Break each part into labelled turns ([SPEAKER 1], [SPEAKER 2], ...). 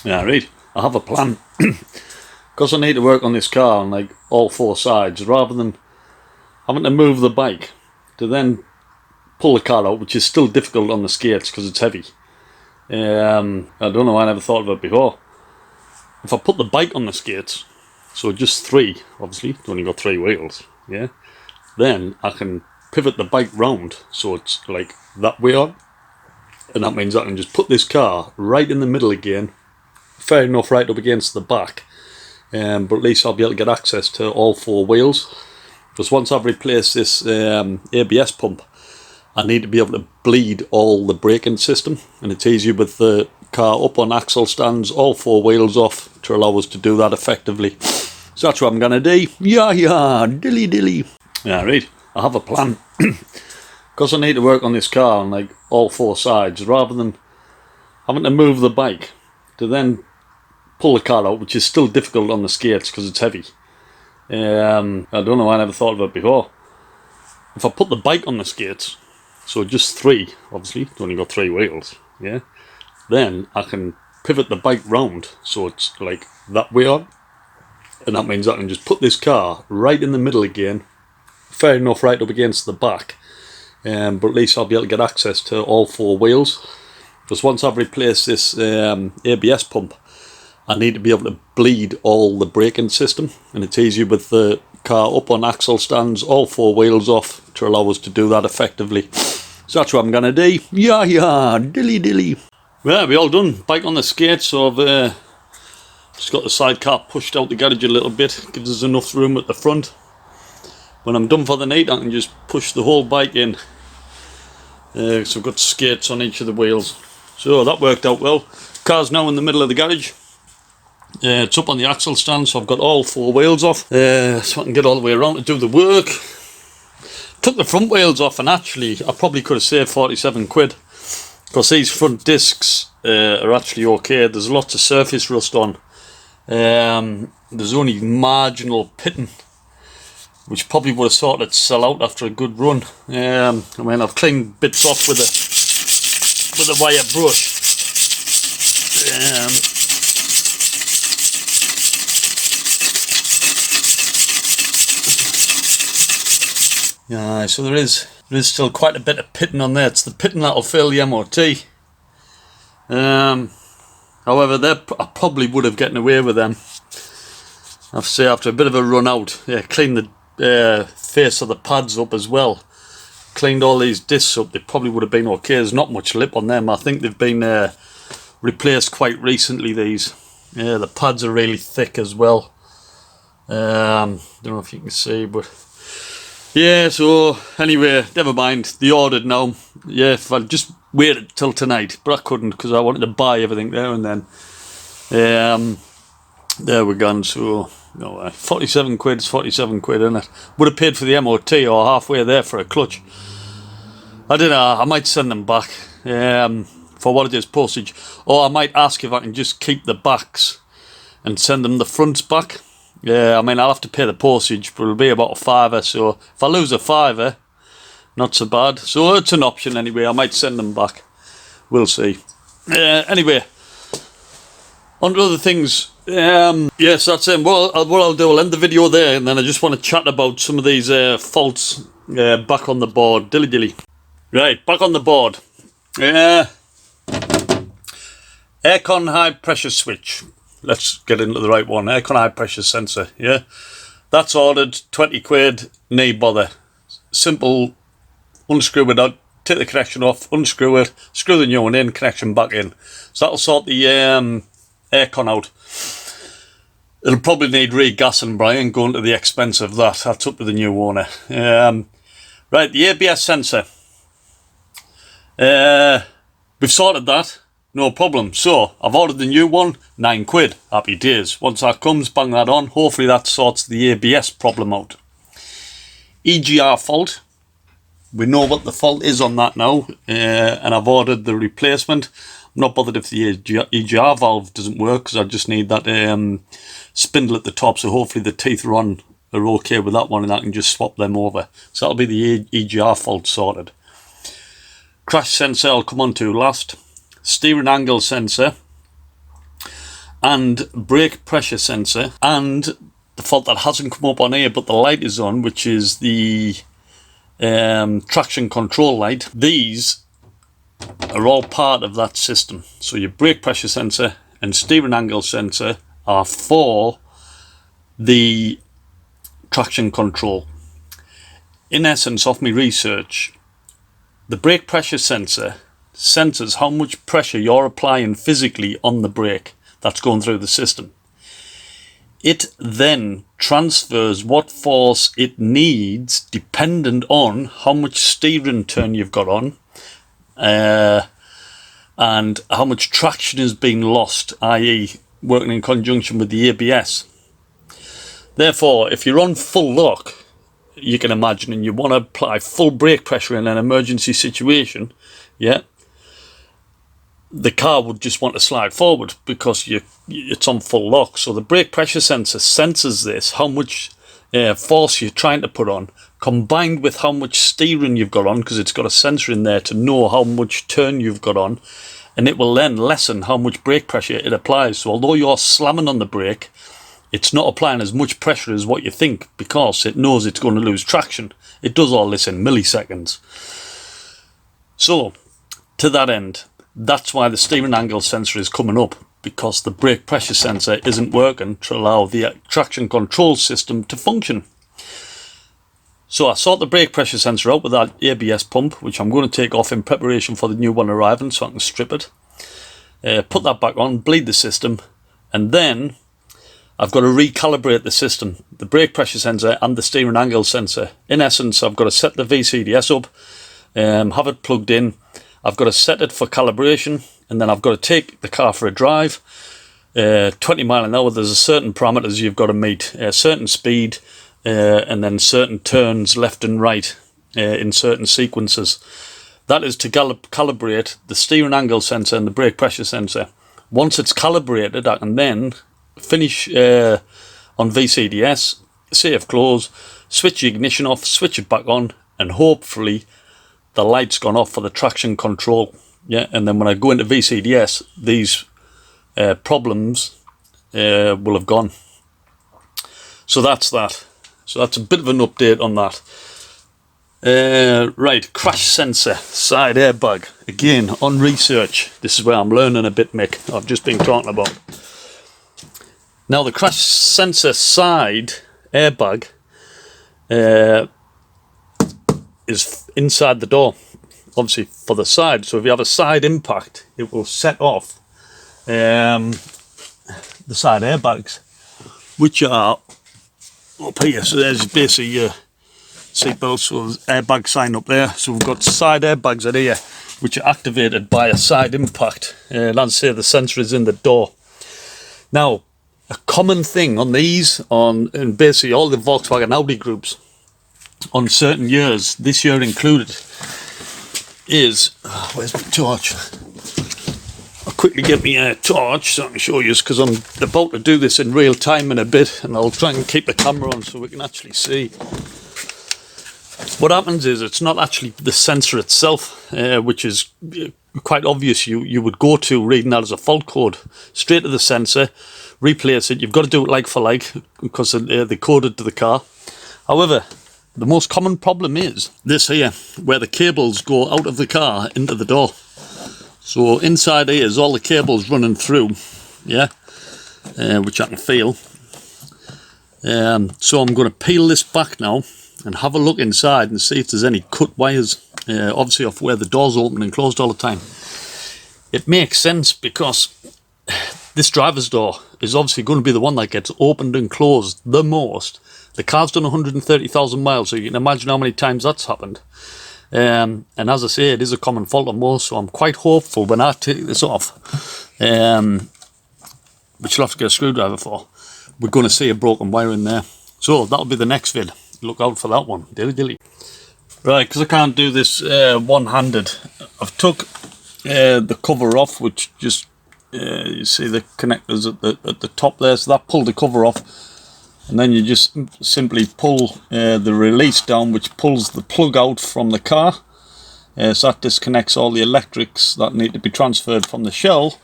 [SPEAKER 1] Yeah, right. I have a plan. Because I need to work on this car on like all four sides, rather than having to move the bike to then pull the car out, which is still difficult on the skates because it's heavy. I don't know why I never thought of it before. If I put the bike on the skates, so just three, obviously, it's only got three wheels, yeah, then I can pivot the bike round so it's like that way on, and that means I can just put this car right in the middle again, fair enough right up against the back, but at least I'll be able to get access to all four wheels, because once I've replaced this ABS pump, I need to be able to bleed all the braking system, and it's easier with the car up on axle stands, all four wheels off, to allow us to do that effectively. So that's what I'm going to do. Yeah, dilly. Yeah, right, I have a plan. Because I need to work on this car on like all four sides, rather than having to move the bike to then pull the car out, which is still difficult on the skates because it's heavy. I don't know why I never thought of it before. If I put the bike on the skates, so just three, obviously, it's only got three wheels, yeah, then I can pivot the bike round so it's like that way on, and that means I can just put this car right in the middle again, fair enough right up against the back, but at least I'll be able to get access to all four wheels, because once I've replaced this ABS pump, I need to be able to bleed all the braking system, and it's easier with the car up on axle stands, all four wheels off, to allow us to do that effectively. So that's what I'm going to do. Yeah, dilly. Well, we all done. Bike on the skates, so I've just got the sidecar pushed out the garage a little bit, gives us enough room at the front. When I'm done for the night, I can just push the whole bike in. So I've got skates on each of the wheels. So that worked out well. Car's now in the middle of the garage. It's up on the axle stand, so I've got all four wheels off, so I can get all the way around to do the work. Took the front wheels off, and actually I probably could have saved 47 quid, because these front discs are actually okay. There's lots of surface rust on. There's only marginal pitting, which probably would have thought it'd sell out after a good run. I mean, I've cleaned bits off with a wire brush. Yeah, so there is still quite a bit of pitting on there. It's the pitting that'll fail the MOT. However, I probably would have gotten away with them. I have to say, after a bit of a run out, yeah, cleaned the face of the pads up as well. Cleaned all these discs up, they probably would have been okay. There's not much lip on them. I think they've been replaced quite recently, these. Yeah, the pads are really thick as well. Don't know if you can see, but yeah, so anyway, never mind. They ordered now. Yeah, if I just waited till tonight, but I couldn't because I wanted to buy everything there and then. There we're gone. So 47 quid is 47 quid, isn't it? Would have paid for the MOT or halfway there for a clutch. I don't know. I might send them back for what it is, postage, or I might ask if I can just keep the backs and send them the fronts back. Yeah, I mean, I'll have to pay the postage, but it'll be about a £5, so if I lose a £5, not so bad. So it's an option anyway. I might send them back. We'll see. Anyway, on to other things. Yes, that's it. Well, what I'll do, I'll end the video there, and then I just want to chat about some of these faults back on the board. Dilly. Right, back on the board. Aircon high pressure switch. Let's get into the right one. Aircon high pressure sensor. Yeah, that's ordered. 20 quid. No bother. Simple. Unscrew it out. Take the connection off. Unscrew it. Screw the new one in. Connection back in. So that'll sort the aircon out. It'll probably need re-gassing, Brian. Going to the expense of that. That's up to the new owner. Right, the ABS sensor. We've sorted that. No problem. So I've ordered the new one, 9 quid. Happy days. Once that comes, bang that on. Hopefully that sorts the ABS problem out. EGR fault. We know what the fault is on that now, and I've ordered the replacement. I'm not bothered if the EGR valve doesn't work, because I just need that spindle at the top, so hopefully the teeth are okay with that one, and I can just swap them over. So that'll be the EGR fault sorted. Crash sensor I'll come on to last. Steering angle sensor. and brake pressure sensor, and the fault that hasn't come up on here but the light is on, which is the traction control light. These are all part of that system. So your brake pressure sensor and steering angle sensor are for the traction control. In essence, off my research, the brake pressure sensor senses how much pressure you're applying physically on the brake that's going through the system. It then transfers what force it needs dependent on how much steering turn you've got on, and how much traction is being lost, i.e. working in conjunction with the ABS. Therefore, if you're on full lock, you can imagine, and you want to apply full brake pressure in an emergency situation, yeah, the car would just want to slide forward because it's on full lock. So the brake pressure sensor senses this, how much force you're trying to put on, combined with how much steering you've got on, because it's got a sensor in there to know how much turn you've got on, and it will then lessen how much brake pressure it applies. So although you're slamming on the brake, it's not applying as much pressure as what you think, because it knows it's going to lose traction. It does all this in milliseconds. So to that end, that's why the steering angle sensor is coming up, because the brake pressure sensor isn't working to allow the traction control system to function. So I sort the brake pressure sensor out with that ABS pump, which I'm going to take off in preparation for the new one arriving so I can strip it. Put that back on, bleed the system, and then I've got to recalibrate the system, the brake pressure sensor and the steering angle sensor. In essence, I've got to set the VCDS up, have it plugged in. I've got to set it for calibration, and then I've got to take the car for a drive. 20 mile an hour, there's a certain parameters you've got to meet, a certain speed, and then certain turns left and right in certain sequences. That is to calibrate the steering angle sensor and the brake pressure sensor. Once it's calibrated, I can then finish on VCDS, safe close, switch the ignition off, switch it back on, and hopefully the light's gone off for the traction control. Yeah, and then when I go into VCDS, these problems will have gone. So that's that. So that's a bit of an update on that. Right, crash sensor, side airbag. Again, on research. This is where I'm learning a bit, Mick. I've just been talking about. Now, the crash sensor side airbag is inside the door, obviously for the side. So if you have a side impact, it will set off the side airbags, which are up here. So there's basically your seatbelt, so airbag sign up there. So we've got side airbags at here, which are activated by a side impact. Let's say the sensor is in the door. Now, a common thing on these, in basically all the Volkswagen Audi groups, on certain years, this year included, is, where's my torch? I'll quickly get me a torch so I can show you, because I'm about to do this in real time in a bit, and I'll try and keep the camera on so we can actually see. What happens is, it's not actually the sensor itself, which is quite obvious. You would go to reading that as a fault code, straight to the sensor, replace it. You've got to do it like for like, because they coded to the car. However, the most common problem is this here, where the cables go out of the car into the door. So inside here is all the cables running through, yeah, which I can feel. So I'm going to peel this back now and have a look inside and see if there's any cut wires, obviously off where the door's open and closed all the time. It makes sense because this driver's door is obviously going to be the one that gets opened and closed the most. The car's done 130,000 miles, so you can imagine how many times that's happened. And as I say, it is a common fault on most, so I'm quite hopeful when I take this off, which you'll have to get a screwdriver for, we're going to see a broken wire in there. So that'll be the next vid. Look out for that one. Dilly dilly. Right, because I can't do this one-handed, I've took the cover off, which just, you see the connectors at the top there, so that pulled the cover off. And then you just simply pull the release down, which pulls the plug out from the car. So that disconnects all the electrics that need to be transferred from the shell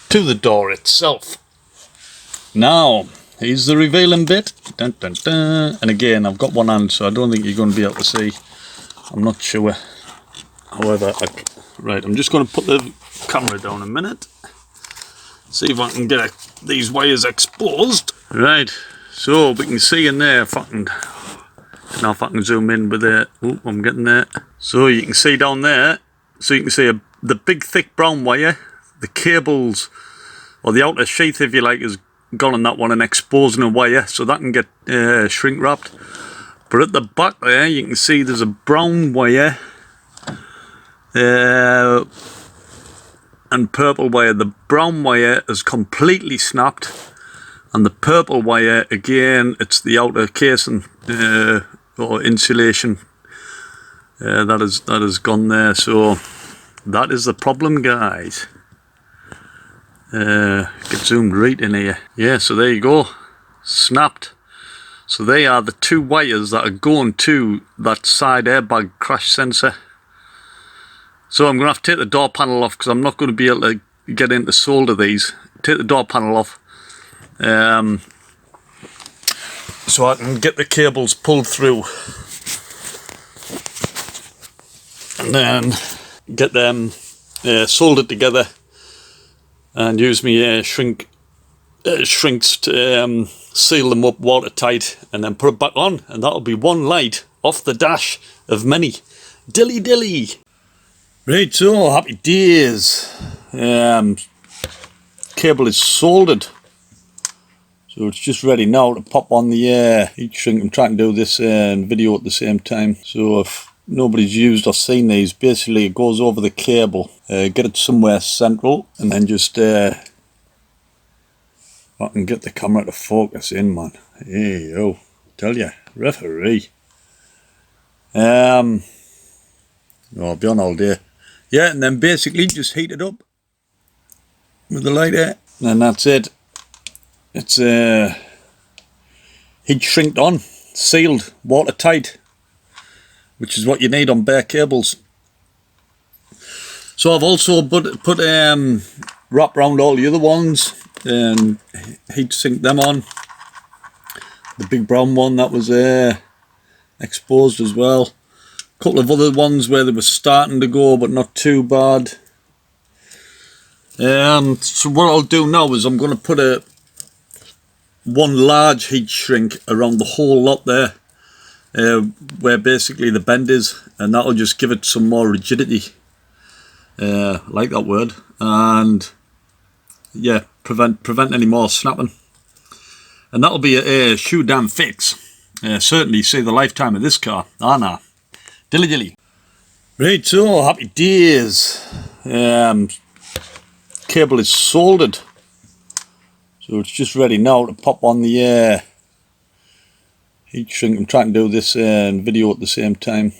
[SPEAKER 1] to the door itself. Now, here's the revealing bit. Dun, dun, dun. And again, I've got one hand, so I don't think you're going to be able to see. I'm not sure. However, right, I'm just going to put the camera down a minute. See if I can get these wires exposed. Right, so we can see in there, now if I can zoom in with it. Oh, I'm getting there. So you can see down there, so you can see the big thick brown wire, the cables, or the outer sheath if you like, is gone on that one and exposing a wire, so that can get shrink wrapped. But at the back there, you can see there's a brown wire and purple wire. The brown wire is completely snapped, and the purple wire, again, it's the outer casing or insulation that has gone there. So that is the problem, guys. Get zoomed right in here. Yeah, so there you go, snapped. So they are the two wires that are going to that side airbag crash sensor. So I'm going to have to take the door panel off because I'm not going to be able to get in to solder these. Take the door panel off so I can get the cables pulled through and then get them soldered together and use my shrinks to seal them up watertight and then put it back on, and that'll be one light off the dash of many. Dilly dilly. Right, so happy days. Cable is soldered, so it's just ready now to pop on the heat shrink. I'm trying to do this video at the same time, so if nobody's used or seen these, basically it goes over the cable, get it somewhere central, and then just I can get the camera to focus in, man. Hey yo, tell ya, referee. Oh, I'll be on all day. Yeah, and then basically just heat it up with the lighter, and that's it. It's heat shrinked on, sealed, watertight, which is what you need on bare cables. So I've also put wrap around all the other ones and heat sink them on. The big brown one that was exposed as well. A couple of other ones where they were starting to go, but not too bad. So what I'll do now is I'm going to put one large heat shrink around the whole lot there, where basically the bend is, and that'll just give it some more rigidity. Like that word, and yeah, prevent any more snapping, and that'll be a shoe damn fix. Certainly see the lifetime of this car. Nah, dilly dilly. Right, so happy days. Cable is soldered, so it's just ready now to pop on the heat shrink. I'm trying to do this video at the same time,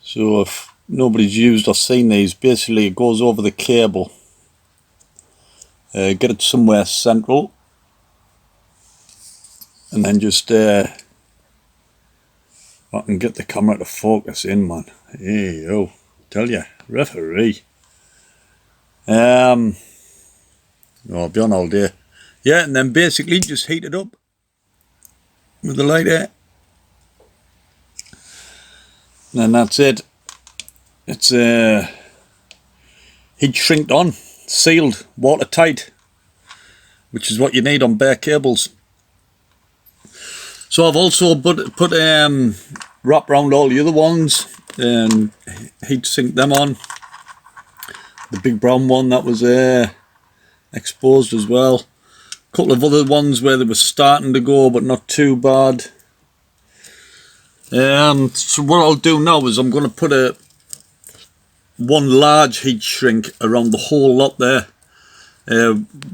[SPEAKER 1] so if nobody's used or seen these, basically it goes over the cable, get it somewhere central, and then just I can get the camera to focus in, man. Hey yo, tell ya, referee. Oh, I'll be on all day. Yeah, and then basically just heat it up with the lighter, and that's it. It's heat shrinked on, sealed, watertight, which is what you need on bare cables. So I've also put wrap around all the other ones and heat sink them on. The big brown one that was exposed as well. A couple of other ones where they were starting to go, but not too bad. So what I'll do now is I'm going to put one large heat shrink around the whole lot there,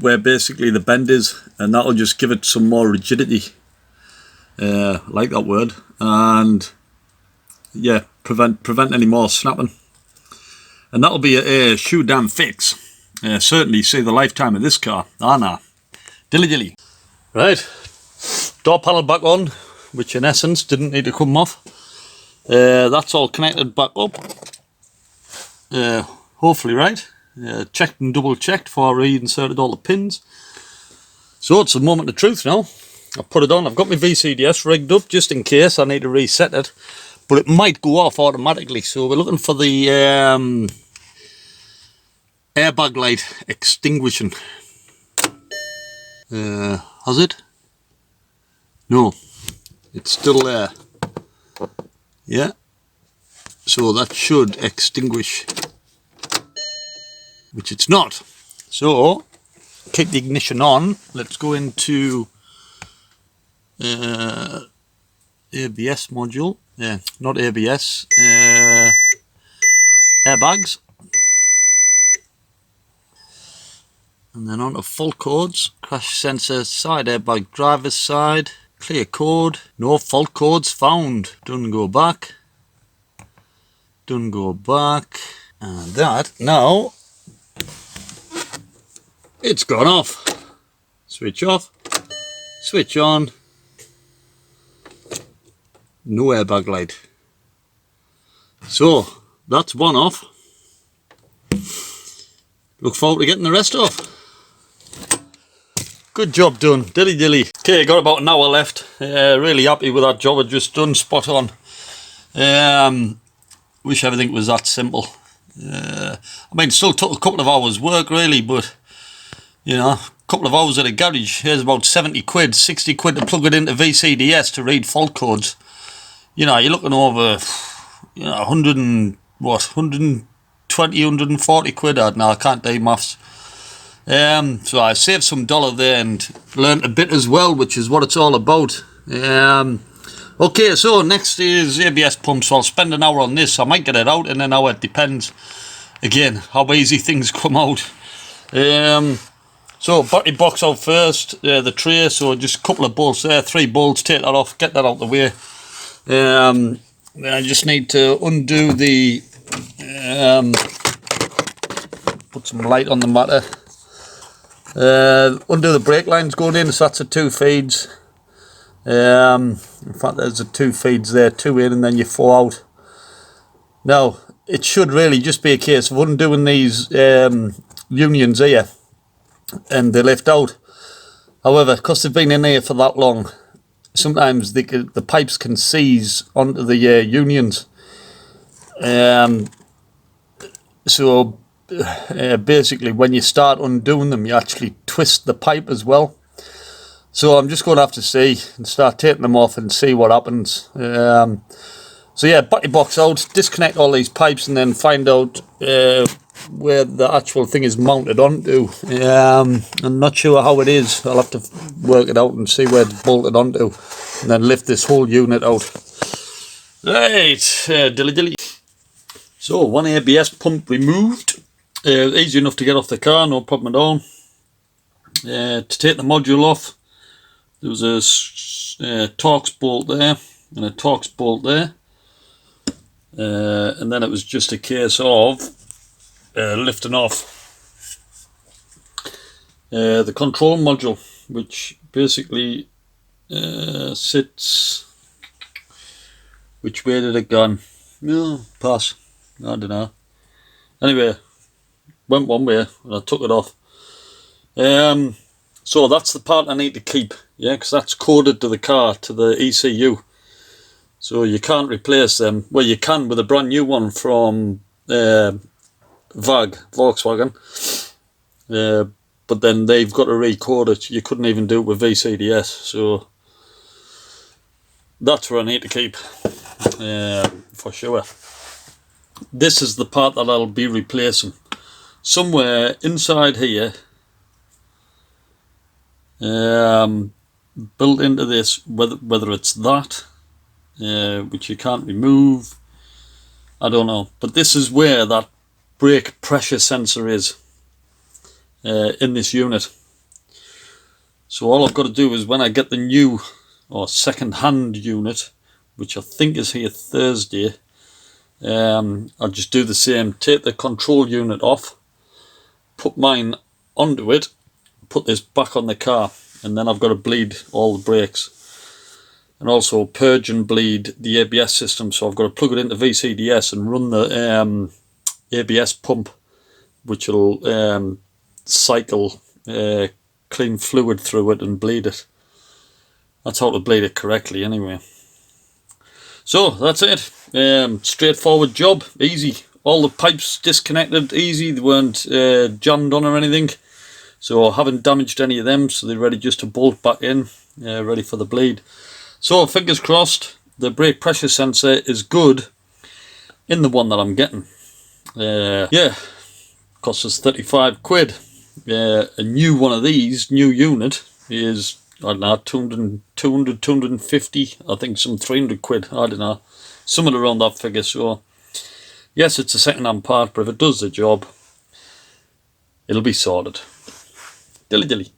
[SPEAKER 1] where basically the bend is, and that'll just give it some more rigidity. Like that word, and yeah, prevent any more snapping, and that'll be a shoe damn fix. Certainly see the lifetime of this car. Nah, dilly dilly. Right, door panel back on, which in essence didn't need to come off. That's all connected back up. Hopefully right. Checked and double checked before I reinserted all the pins. So it's the moment of truth now. I've put it on. I've got my VCDS rigged up just in case I need to reset it. But it might go off automatically. So we're looking for the airbag light extinguishing. Has it? No. It's still there. Yeah. So that should extinguish. Which it's not. So keep the ignition on. Let's go into ABS module. Yeah, not ABS. Airbags. And then on to fault codes. Crash sensor, side airbag, driver's side. Clear code. No fault codes found. Don't go back. Don't go back. And that now. It's gone off. Switch off. Switch on. No airbag light. So that's one off. Look forward to getting the rest off. Good job done. Dilly dilly. Okay, got about an hour left. Really happy with that job I've just done. Spot on. Wish everything was that simple. I mean, it still took a couple of hours work really, but you know, a couple of hours at a garage. Here's about 70 quid, 60 quid to plug it into VCDS to read fault codes. You know, you're looking over, you know, 100 and what, 120, 140 quid. I can't do maths. So I saved some dollar there and learnt a bit as well, which is what it's all about. Okay, so next is ABS pump. So I'll spend an hour on this. I might get it out in an hour. It depends, again, how easy things come out. So battery box out first, the tray, so just a couple of bolts there, 3 bolts, take that off, get that out the way. Then I just need to undo the, put some light on the matter. Undo the brake lines going in, so that's the 2 feeds. In fact there's the 2 feeds there, 2 in and then you 4 out. Now, it should really just be a case of undoing these unions here. And they lift out. However, because they've been in here for that long, sometimes the pipes can seize onto the unions. So basically, when you start undoing them, you actually twist the pipe as well. So I'm just going to have to see and start taking them off and see what happens. So yeah, battery box out, disconnect all these pipes, and then find out where the actual thing is mounted onto. I'm not sure how it is. I'll have to work it out and see where it's bolted onto, and then lift this whole unit out. Right, dilly dilly. So one ABS pump removed. Easy enough to get off the car, no problem at all. To take the module off, there was a Torx bolt there and a Torx bolt there. And then it was just a case of lifting off the control module, which basically sits. Which way did it go? No, pass. I don't know. Anyway, went one way and I took it off. So that's the part I need to keep, yeah, because that's coded to the car, to the ECU. So you can't replace them. Well, you can with a brand new one from Volkswagen. But then they've got to recode it. You couldn't even do it with VCDS. So that's where I need to keep, for sure. This is the part that I'll be replacing. Somewhere inside here, built into this, whether it's that, which you can't remove, I don't know, but this is where that brake pressure sensor is, in this unit. So all I've got to do is, when I get the new or second hand unit, which I think is here Thursday, I'll just do the same, take the control unit off, put mine onto it, put this back on the car, and then I've got to bleed all the brakes and also purge and bleed the ABS system. So I've got to plug it into VCDS and run the ABS pump, which will cycle clean fluid through it and bleed it. That's how to bleed it correctly anyway. So that's it. Straightforward job, easy. All the pipes disconnected, easy. They weren't jammed on or anything. So I haven't damaged any of them, so they're ready just to bolt back in, ready for the bleed. So fingers crossed, the brake pressure sensor is good in the one that I'm getting. Yeah, cost us 35 quid. A new one of these, new unit, is, I don't know, 200, 250, I think some 300 quid, I don't know, somewhere around that figure. So yes, it's a second-hand part, but if it does the job, it'll be sorted. Dilly dilly.